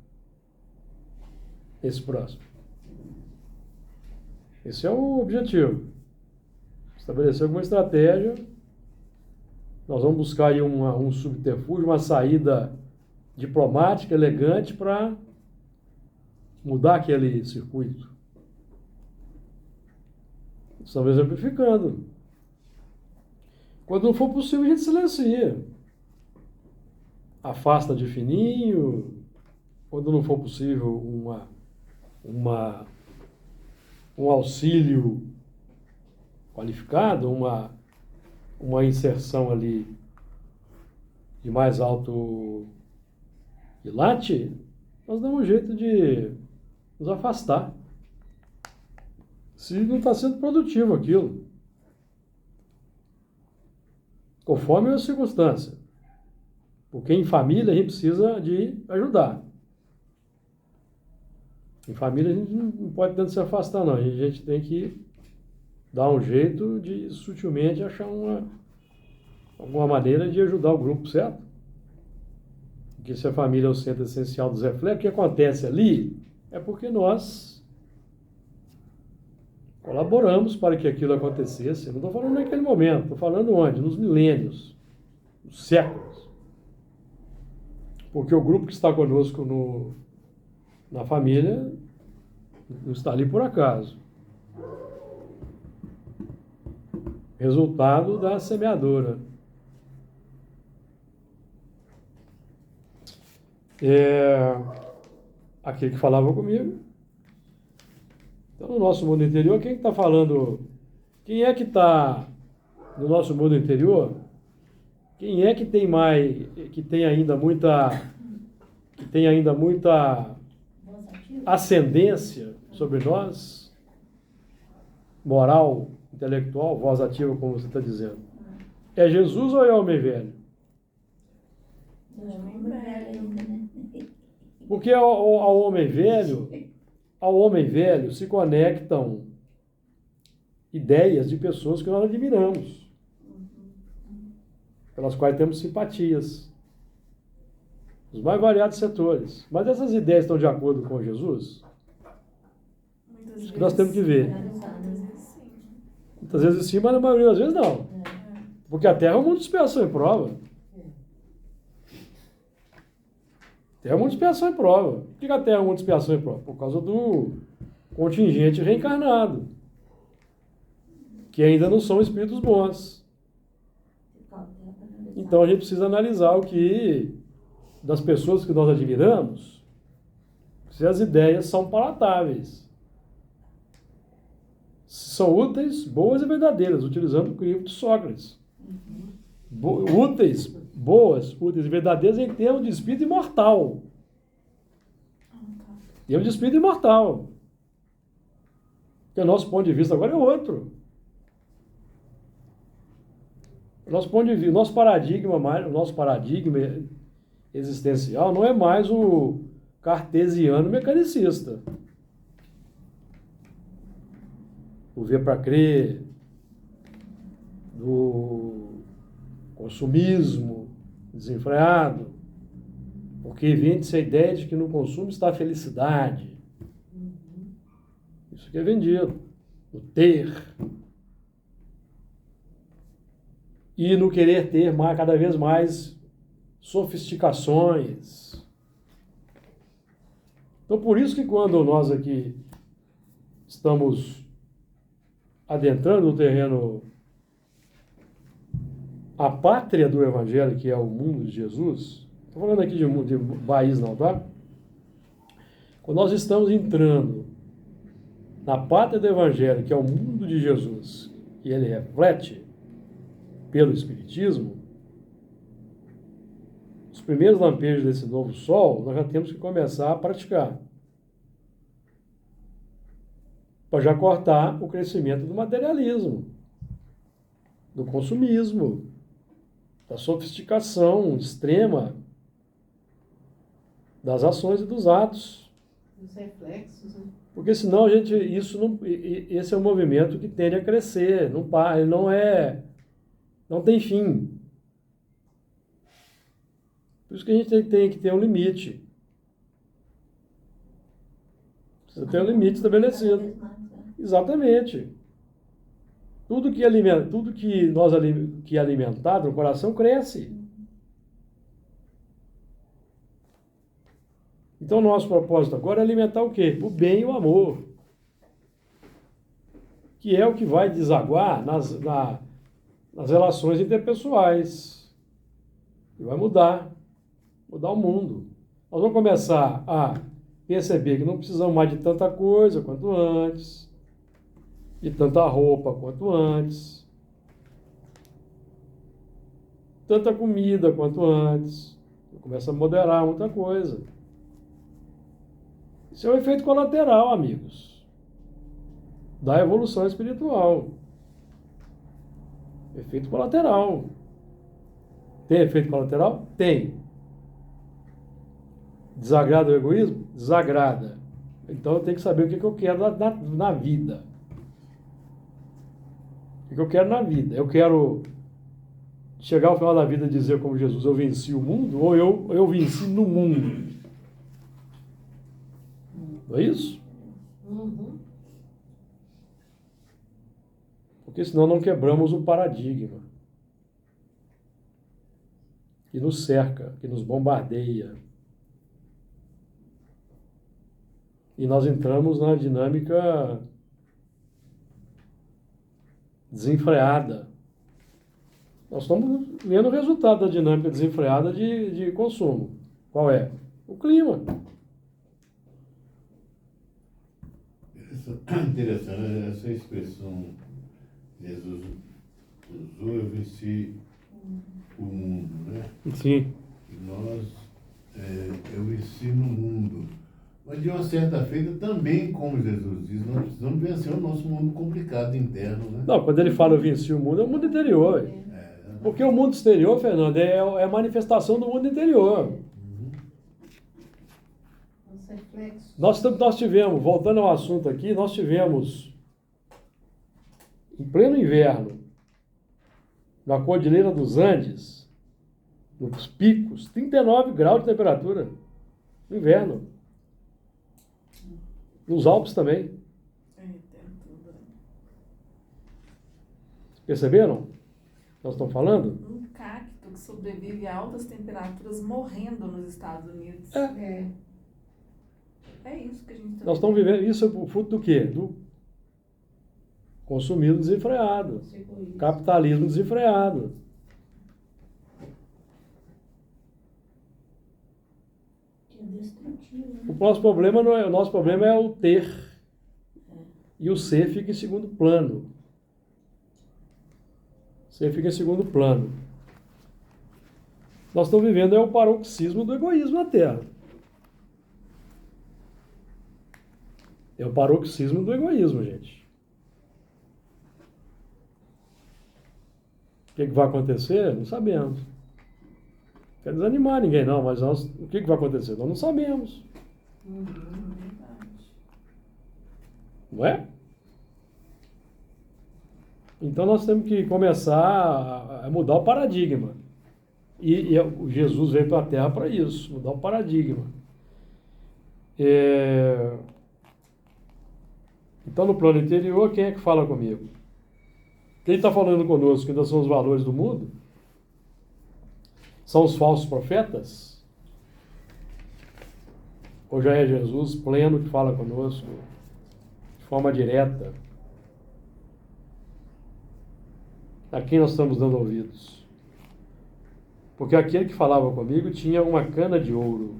esse próximo. Esse é o objetivo. Estabelecer alguma estratégia. Nós vamos buscar aí um subterfúgio, uma saída diplomática, elegante, para mudar aquele circuito. Estamos exemplificando. Quando não for possível, a gente silencia. Afasta de fininho. Quando não for possível, um auxílio qualificado, uma inserção ali de mais alto quilate, nós damos um jeito de nos afastar. Se não está sendo produtivo aquilo. Conforme a circunstância. Porque em família a gente precisa de ajudar. Em família a gente não pode tanto se afastar, não. A gente tem que dar um jeito de sutilmente achar alguma maneira de ajudar o grupo, certo? Porque se a família é o centro essencial dos reflexos, o que acontece ali é porque nós colaboramos para que aquilo acontecesse. Eu não estou falando naquele momento, estou falando onde? Nos milênios, nos séculos. Porque o grupo que está conosco na família não está ali por acaso. Resultado da semeadura. Aquele que falava comigo. Então, no nosso mundo interior, quem está falando? Quem é que está no nosso mundo interior? Quem é que tem ainda muita ascendência sobre nós? Moral, intelectual, voz ativa, como você está dizendo. É Jesus ou é o homem velho? Porque ao homem velho se conectam ideias de pessoas que nós admiramos, pelas quais temos simpatias, os mais variados setores. Mas essas ideias estão de acordo com Jesus? Isso que nós temos que ver. Muitas vezes sim, mas na maioria das vezes não. Porque a Terra é um mundo de expiação e prova. Terra é um mundo de expiação e prova. Por que a Terra é um mundo de expiação e prova? Por causa do contingente reencarnado, que ainda não são espíritos bons. Então a gente precisa analisar das pessoas que nós admiramos, se as ideias são palatáveis. são úteis, boas e verdadeiras, utilizando o crivo de Sócrates. Úteis, boas, úteis e verdadeiras em termos de espírito imortal. Em termos de espírito imortal. Porque o nosso ponto de vista agora é outro. O nosso ponto de vista, o nosso paradigma existencial não é mais o cartesiano mecanicista. O ver para crer, do consumismo desenfreado, porque vende-se a ideia de que no consumo está a felicidade. Isso que é vendido. O ter. E no querer ter cada vez mais sofisticações. Então, por isso que quando nós aqui estamos adentrando o terreno, a pátria do Evangelho, que é o mundo de Jesus, estou falando aqui de país não, tá? Quando nós estamos entrando na pátria do Evangelho, que é o mundo de Jesus, e ele reflete pelo Espiritismo, os primeiros lampejos desse novo sol, nós já temos que começar a praticar. Para já cortar o crescimento do materialismo, do consumismo, da sofisticação extrema das ações e dos atos. Os reflexos, né? Porque senão esse é um movimento que tende a crescer, não para, ele não tem fim. Por isso que a gente tem que ter um limite. Precisa ter um limite estabelecido. Exatamente. Tudo que é alimentado no coração cresce. Então, o nosso propósito agora é alimentar o quê? O bem e o amor. Que é o que vai desaguar nas relações interpessoais. E vai mudar o mundo. Nós vamos começar a perceber que não precisamos mais de tanta coisa quanto antes, de tanta roupa quanto antes, tanta comida quanto antes. Começa a moderar muita coisa. Isso é um efeito colateral, amigos, da evolução espiritual. Efeito colateral. Tem efeito colateral? Tem. Desagrada o egoísmo? Desagrada. Então eu tenho que saber o que eu quero na vida. O que eu quero na vida? Eu quero chegar ao final da vida e dizer como Jesus, eu venci o mundo, ou eu venci no mundo. Não é isso? Uhum. Porque senão não quebramos o paradigma que nos cerca, que nos bombardeia. E nós entramos na dinâmica desenfreada. Nós estamos vendo o resultado da dinâmica desenfreada de consumo. Qual é? O clima. Interessante essa expressão. Jesus usou, eu venci o mundo, né? Sim. E eu venci no mundo. Mas de uma certa feita, também, como Jesus diz, nós precisamos vencer o nosso mundo complicado interno, né? Não, quando ele fala eu venci o mundo, é o mundo interior. Porque o mundo exterior, Fernando, é a manifestação do mundo interior. Os reflexos. Nós tivemos, voltando ao assunto aqui, nós tivemos, em pleno inverno, na Cordilheira dos Andes, nos picos, 39 graus de temperatura, no inverno. Nos Alpes também. Perceberam? Nós estamos falando? Um cacto que sobrevive a altas temperaturas morrendo nos Estados Unidos. É. É isso que a gente está Nós estamos vivendo. Isso é o fruto do quê? Do consumismo desenfreado. Capitalismo desenfreado. Que é destrutivo, né? O nosso problema não é o ter. e o ser fica em segundo plano. O ser fica em segundo plano. Nós estamos vivendo o paroxismo do egoísmo na Terra. É o paroxismo do egoísmo, gente. O que vai acontecer? Não sabemos. Não quer desanimar ninguém, não, mas o que vai acontecer? Nós não sabemos. Não é? Então nós temos que começar a mudar o paradigma. E Jesus veio para a Terra para isso, mudar o paradigma. Então, no plano interior, quem é que fala comigo? Quem está falando conosco ainda são os valores do mundo? São os falsos profetas? Ou já é Jesus pleno que fala conosco de forma direta? A quem nós estamos dando ouvidos? Porque aquele que falava comigo tinha uma cana de ouro.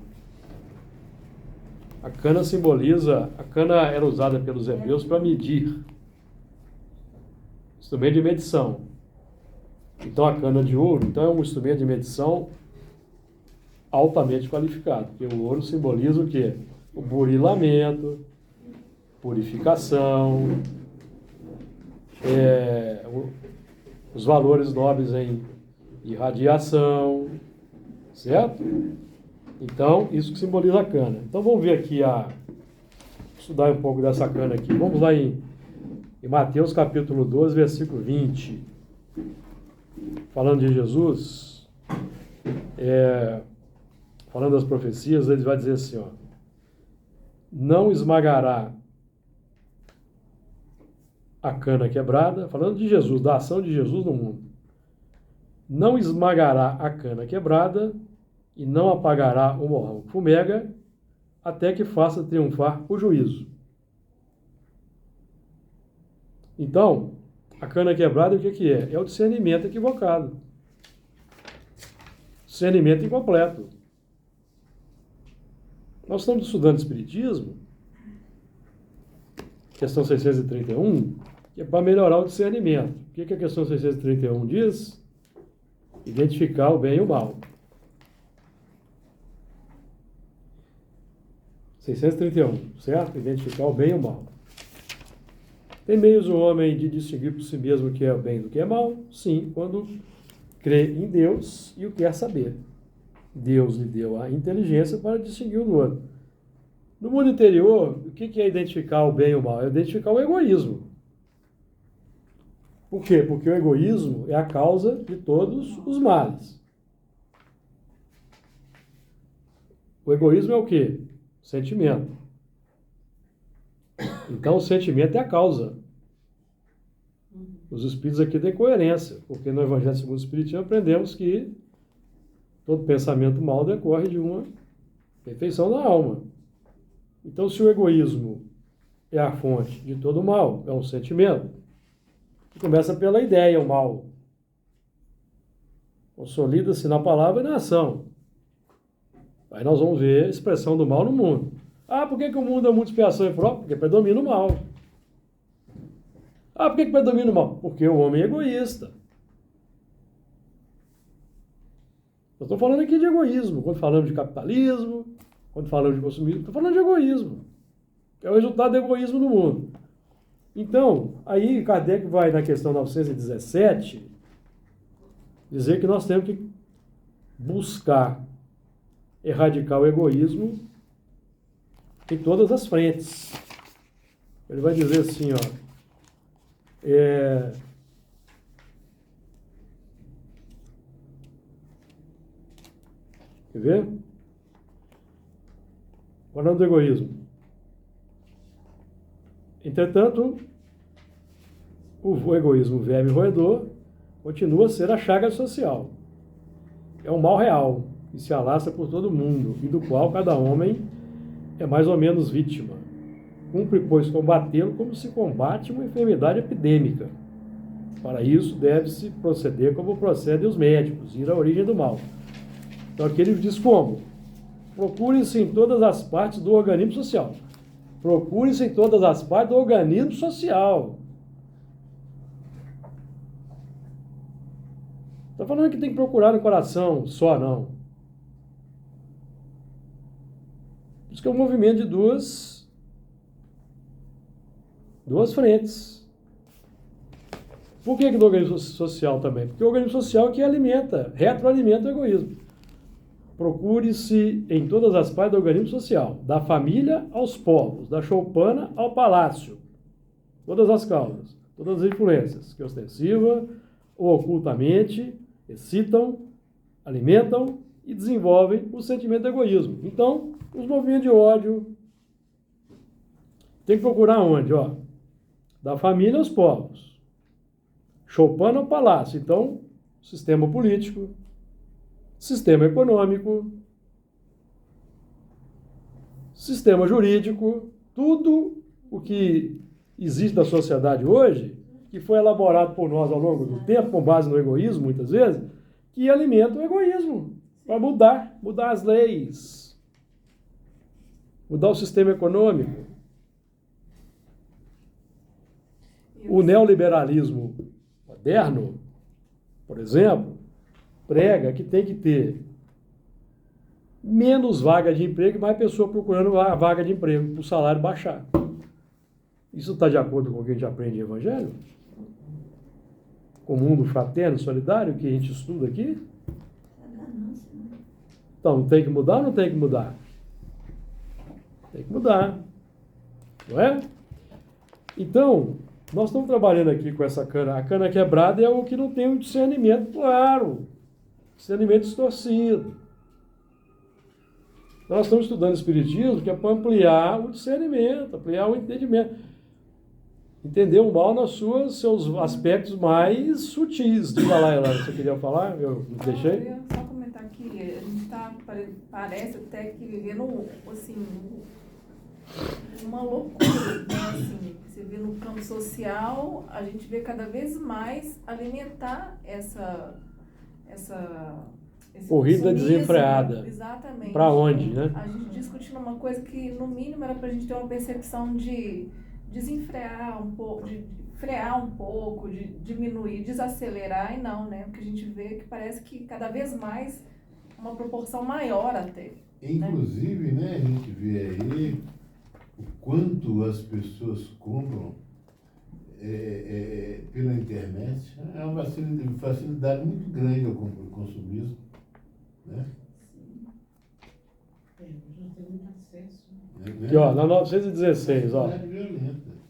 A cana era usada pelos hebreus para medir. Instrumento de medição. Então a cana de ouro, é um instrumento de medição altamente qualificado. Porque o ouro simboliza o quê? O burilamento, purificação, os valores nobres em irradiação, certo? Então, isso que simboliza a cana. Então, vamos ver aqui, estudar um pouco dessa cana aqui. Vamos lá em Mateus capítulo 12, versículo 20. Falando de Jesus, falando das profecias, ele vai dizer assim, não esmagará a cana quebrada, falando de Jesus, da ação de Jesus no mundo. Não esmagará a cana quebrada e não apagará o morrão que fumega, até que faça triunfar o juízo. Então, a cana quebrada, o que é? É o discernimento equivocado. Discernimento incompleto. Nós estamos estudando Espiritismo, questão 631, que é para melhorar o discernimento. O que a questão 631 diz? Identificar o bem e o mal. 631, certo? Identificar o bem e o mal. Tem meios o homem de distinguir por si mesmo o que é o bem do que é mal? Sim, quando crê em Deus e o quer saber. Deus lhe deu a inteligência para distinguir um do outro. No mundo interior, o que é identificar o bem e o mal? É identificar o egoísmo. Por quê? Porque o egoísmo é a causa de todos os males. O egoísmo é o quê? Sentimento. Então, o sentimento é a causa. Os espíritos aqui têm coerência, porque no Evangelho segundo o Espiritismo aprendemos que todo pensamento mal decorre de uma perfeição da alma. Então, se o egoísmo é a fonte de todo o mal, é um sentimento, que começa pela ideia, o mal. Consolida-se na palavra e na ação. Aí nós vamos ver a expressão do mal no mundo. Por que o mundo é muita expiação e prova? Porque predomina o mal. Por que predomina o mal? Porque o homem é egoísta. Eu estou falando aqui de egoísmo. Quando falamos de capitalismo, quando falamos de consumismo, estou falando de egoísmo. É o resultado do egoísmo no mundo. Então, aí Kardec vai na questão 917 dizer que nós temos que buscar erradicar o egoísmo em todas as frentes. Ele vai dizer assim, quer ver? Falando do egoísmo. Entretanto, o egoísmo verme roedor continua a ser a chaga social. É um mal real que se alastra por todo mundo e do qual cada homem é mais ou menos vítima. Cumpre, pois, combatê-lo como se combate uma enfermidade epidêmica. Para isso, deve-se proceder como procedem os médicos, ir à origem do mal. Então, aqui ele diz como? Procure-se em todas as partes do organismo social. Procure-se em todas as partes do organismo social. Está falando que tem que procurar no coração só, não. Por isso que é um movimento de duas frentes. Por que do organismo social também? Porque o organismo social é que retroalimenta o egoísmo. Procure-se em todas as partes do organismo social, da família aos povos, da choupana ao palácio. Todas as causas, todas as influências, que ostensiva ou ocultamente excitam, alimentam e desenvolvem o sentimento de egoísmo. Então, os movimentos de ódio tem que procurar onde? Da família aos povos. Choupana ao palácio. Então, sistema político, sistema econômico, sistema jurídico, tudo o que existe na sociedade hoje, que foi elaborado por nós ao longo do tempo, com base no egoísmo, muitas vezes, que alimenta o egoísmo, para mudar as leis, mudar o sistema econômico. O neoliberalismo moderno, por exemplo, prega que tem que ter menos vaga de emprego e mais pessoa procurando a vaga de emprego, para o salário baixar. Isso está de acordo com o que a gente aprende em Evangelho? Com o mundo fraterno, solidário, que a gente estuda aqui? Então, tem que mudar ou não tem que mudar? Tem que mudar. Não é? Então, nós estamos trabalhando aqui com essa cana. A cana quebrada é o que não tem um discernimento claro. Discernimento distorcido. Nós estamos estudando Espiritismo, que é para ampliar o discernimento, ampliar o entendimento. Entender o mal nos seus aspectos mais sutis. Diga lá, Elana, você queria falar? Eu não deixei? Eu ia só comentar que a gente está, parece até que vivendo, assim, uma loucura, né? Assim, você vê no campo social, a gente vê cada vez mais alimentar esse corrida consumismo, desenfreada. Exatamente. Para onde, né? A gente discutindo uma coisa que, no mínimo, era para a gente ter uma percepção de desenfrear um pouco, de frear um pouco, de diminuir, desacelerar, e não, né? Porque a gente vê que parece que cada vez mais uma proporção maior até. Inclusive, né, a gente vê aí o quanto as pessoas compram pela internet. É uma facilidade muito grande ao consumismo, né? Já tem muito acesso. Aqui, na 916,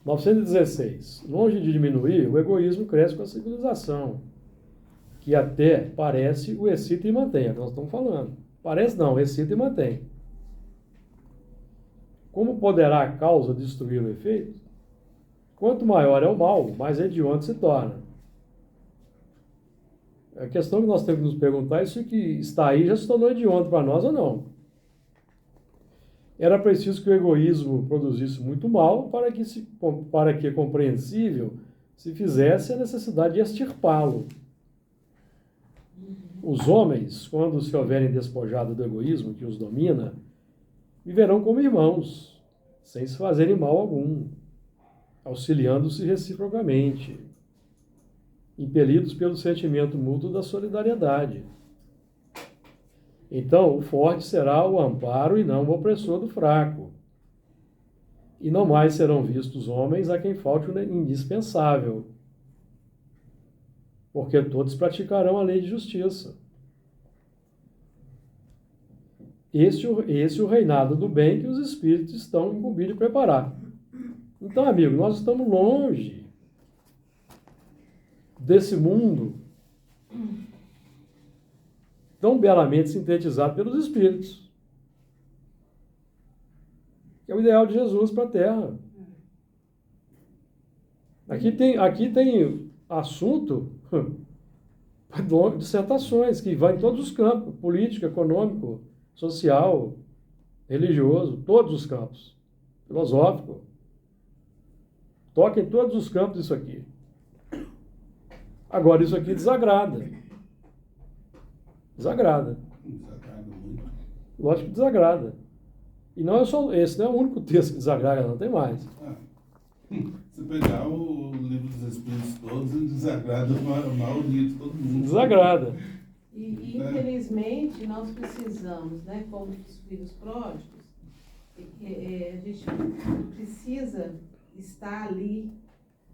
916. Longe de diminuir, o egoísmo cresce com a civilização, que até parece o excita e mantém, é o que nós estamos falando. Parece não, excita e mantém. Como poderá a causa destruir o efeito? Quanto maior é o mal, mais hediondo se torna. A questão que nós temos que nos perguntar é se o que está aí já se tornou hediondo para nós ou não. Era preciso que o egoísmo produzisse muito mal para que compreensível se fizesse a necessidade de extirpá-lo. Os homens, quando se houverem despojado do egoísmo que os domina, viverão como irmãos, sem se fazerem mal algum, auxiliando-se reciprocamente, impelidos pelo sentimento mútuo da solidariedade. Então, o forte será o amparo e não o opressor do fraco. E não mais serão vistos homens a quem falte o indispensável, porque todos praticarão a lei de justiça. Esse é o reinado do bem que os espíritos estão incumbidos de preparar. Então, amigo, nós estamos longe desse mundo tão belamente sintetizado pelos espíritos, que é o ideal de Jesus para a Terra. Aqui tem assunto de dissertações que vai em todos os campos, político, econômico, social, religioso, todos os campos, filosófico. Toca em todos os campos isso aqui. Agora, isso aqui desagrada. Desagrada. Desagrada muito. Lógico que desagrada. E não é só, esse não é o único texto que desagrada, não tem mais. Se pegar o livro dos Espíritos todos, ele desagrada a maioria de todo mundo. Desagrada. E infelizmente nós precisamos, né, como os filhos pródigos, a gente precisa estar ali,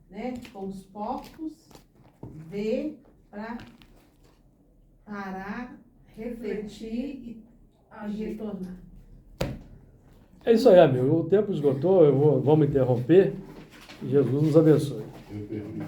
né, com os porcos, ver para parar, refletir e retornar. É isso aí, amigo. O tempo esgotou, vamos interromper. Jesus nos abençoe. Eu permito.